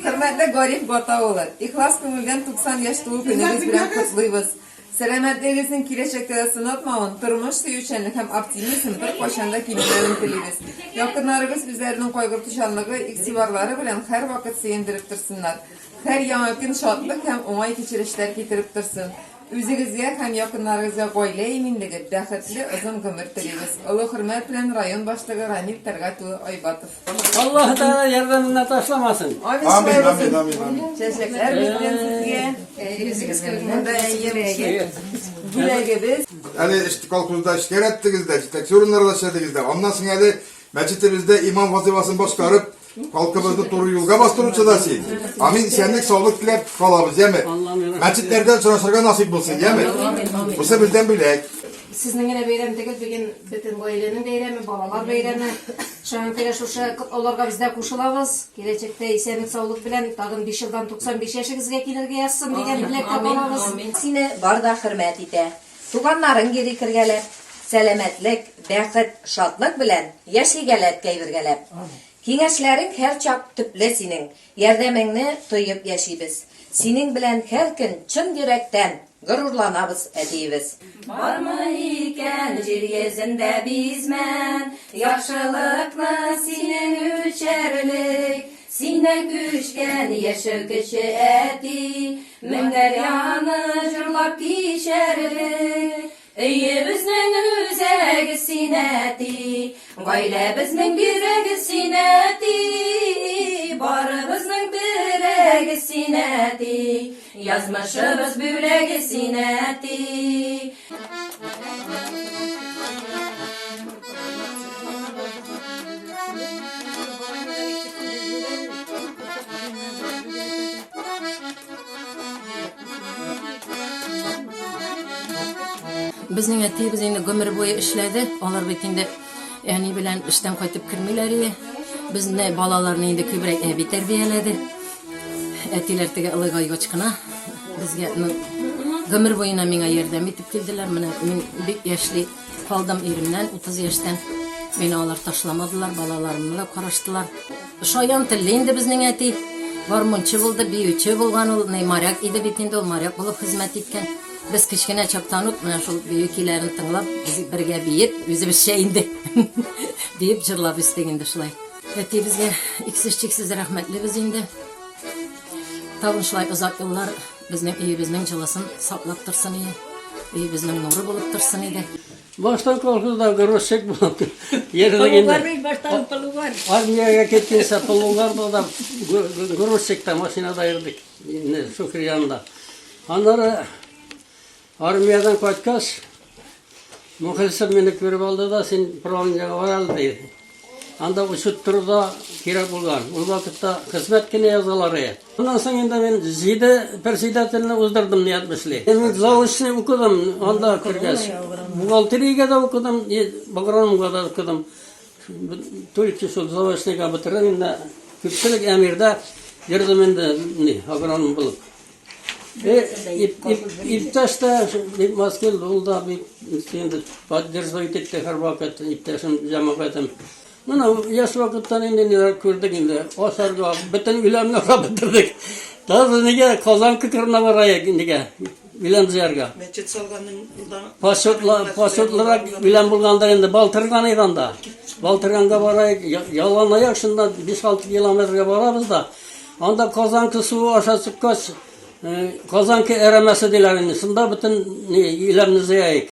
Hürmetli Garip Gataoğlu, İhlas Kömül'den 90 yaş doğu gününüz bilen kutluybuz. Selametlerinizin kireçekte sınatmağın, durmuş suyuçenlik hem optimizm bir koşanda kimlerin dileriz. Yakınlarımız bizlerinin koygurtuşanlığı, iksivarları bilen her vakit seyindirip dursunlar. Her yanıkın şatlık hem umay keçirişler getirip dursun. Üzerinize hem yakınlarınıza koyla eminligi, dehletli uzun ömür dileriz. Allah hürmet bilen rayon başlığı Ramil Tergatu Aybatov. Allah da yardımına taşlamasın. Amin, amin. Teşekkürler. Yüzünüz kırmızı yemeğe güleğimiz. Yani işte kalkımızda şikayet ettiğinizde, işte sorunlarla şehdinizde, ondan sonra da meçitimizde imam vazifasını başkarıp halkımızı doğru yolga bastırıcı da siz. Amin. Senlik sağlık dilep kalabız, değil mi? Meçitlerden sonra nasip olsun, değil mi? Bu sefer bizden bilek. Sizin yine beyramdaki bugün bütün bu ailenin beyrami, balalar beyrami. Şu an olarga bizde koşulabız. Gelecekte esenlik sağlık bilen tagın 5 yıldan 95 yaşınızga kelirge yazsın degan dilekte bolabız. Seni barda hürmet ite. Tuganların geri kirgelep, selametlik, bäxit, şadlık bilen yaşaygelep keyvirgelep. Kengeşlerin her çap tüple senin, yardımını toyup yaşayız. Senin bilen her gün çın yürekten gururlanabız ediybiz. Var mı iken jir yezinde bizmen, yaxşılıklı senin üçerlik, sine güçken yaşır kişi eti, münder yanı jırlap pişerlik. Iyi bizning üzegi sineti, gayla bizning biregi sineti, bari bizning biregi sineti, yazmışımız büregi sineti. Bizning etimiz endi ömür boyu ishladi. Onlar bekinde yani bilen işten qaytib kirmilari. Bizni balalarni endi ko'proq abi tarbiyaladi. Etilertege ılıgayga çıkına. Bizge ömür boyuna menga yordam etip keldiler. Mana men bir yaşlı kaldım erimden 30 yaştan. Meni alар taşlamadılar, balalarımla qaraştılar. Şayan tilli endi bizning eti. Varmunchi bo'ldi, biyuchi bo'lgan ol, neymarak edi bekinde ol marak bo'lib xizmat etgan. Biz kichkina chaqtanib, mana shu buyukilarni tinglab, biz birga biyib, o'zimiz shayindi deb jırlab istegindi shulay. Eti bizga cheksiz rahmatli biz endi. Tag'in shulay uzoq yillar bizning uyimizning jilasin saqlab tursin edi. Uyimizning nuri bo'lib tursin edi. Baştan kolkuzda gırışık bulundu. Yerine armiyaya ketkense pulunlarda da gırışıkta maşinada yırdık. Şükriyan'da. Onları armiyadan kaçkas muhilsim beni görüp aldı da sen programıya varal dedi. Anda uçutturdu da kira bulgan. O vakitte hizmetkine yazılar ya. Ondan sonra ben zide persidatını uzdırdım niyatmışlı. Ben zavuşunu okudum. Onda kırgaz. Buhalteriye de okudum. Bagranımda da okudum. Türkçe şu zavuşunu bitirdim. Küpçülük emirde girdim de agronum bulup. İptaşta maskel oldu bir şimdi badırzoyt etti her vakit iptaşım cemaatım. Mana yaş vakittan endi neler gördük endi. O sarga bütün ülemleri bitirdik. Daha nega Kazan kıkırına varaya nega bilen ziyarga. Meçet salganın Pasotlara bilen bulganda endi Baltırgan eganda. Baltırganga varaya yalan ayak şundan 5-6 kilometre varabız da. Anda Kazanki suyu aşağı çıkkaç Kazanki eremesi dilerini. Şunda bütün ilemni ziyayık.